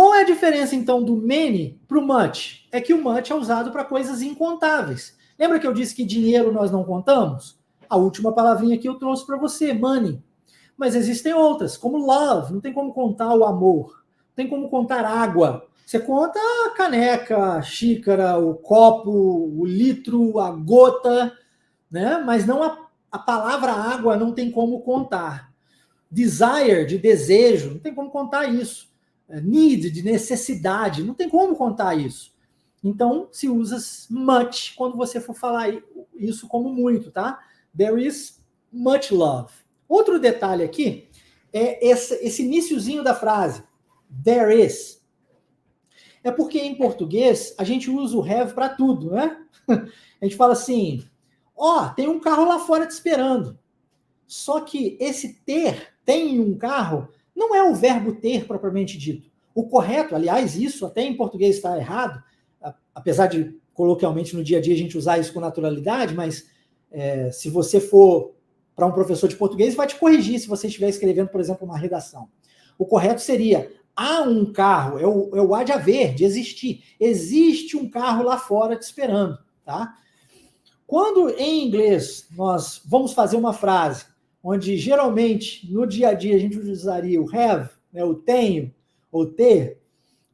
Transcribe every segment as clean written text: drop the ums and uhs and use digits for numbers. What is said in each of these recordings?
Qual é a diferença, então, do many para o much? É que o much é usado para coisas incontáveis. Lembra que eu disse que dinheiro nós não contamos? A última palavrinha que eu trouxe para você, money. Mas existem outras, como love. Não tem como contar o amor. Não tem como contar água. Você conta a caneca, a xícara, o copo, o litro, a gota, né? Mas não a palavra água não tem como contar. Desire, de desejo, não tem como contar isso. Need, de necessidade, não tem como contar isso. Então, se usa much quando você for falar isso como muito, tá? There is much love. Outro detalhe aqui é esse iniciozinho da frase. There is. É porque em português a gente usa o have para tudo, né? A gente fala assim, tem um carro lá fora te esperando. Só que esse ter, tem um carro, não é o verbo ter propriamente dito. O correto, aliás, isso até em português está errado, apesar de coloquialmente no dia a dia a gente usar isso com naturalidade, mas se você for para um professor de português, vai te corrigir se você estiver escrevendo, por exemplo, uma redação. O correto seria, há um carro, é o há de haver, de existir. Existe um carro lá fora te esperando, tá? Quando em inglês nós vamos fazer uma frase onde geralmente no dia a dia a gente usaria o have, né, o tenho, ou ter,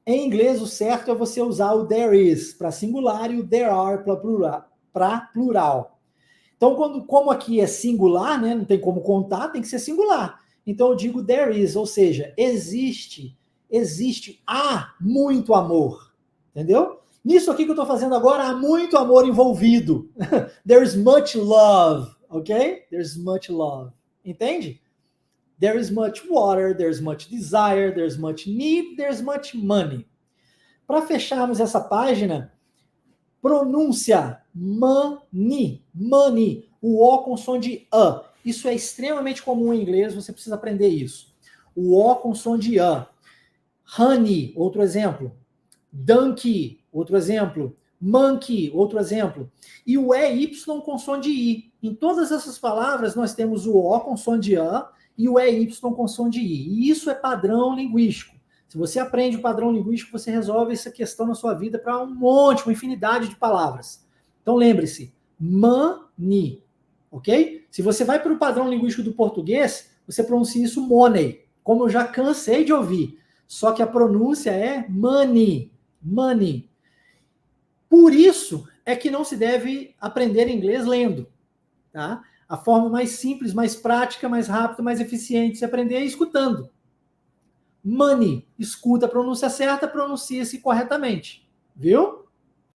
em inglês o certo é você usar o there is para singular e o there are para plural. Então, como aqui é singular, né, não tem como contar, tem que ser singular. Então eu digo there is, ou seja, existe, há muito amor, entendeu? Nisso aqui que eu estou fazendo agora, há muito amor envolvido. There's much love, ok? There's much love. Entende? There is much water, there's much desire, there's much need, there's much money. Para fecharmos essa página, pronúncia money, money, o O com som de A. Isso é extremamente comum em inglês, você precisa aprender isso. O O com som de A. Honey, outro exemplo. Donkey, outro exemplo. Monkey, outro exemplo. E o EY com som de I. Em todas essas palavras, nós temos o O com som de A e o EY com som de I. E isso é padrão linguístico. Se você aprende o padrão linguístico, você resolve essa questão na sua vida para uma infinidade de palavras. Então lembre-se, money, ok? Se você vai para o padrão linguístico do português, você pronuncia isso money, como eu já cansei de ouvir. Só que a pronúncia é money, money. Por isso é que não se deve aprender inglês lendo, tá? A forma mais simples, mais prática, mais rápida, mais eficiente de se aprender é escutando. Money, escuta a pronúncia certa, pronuncia-se corretamente, viu?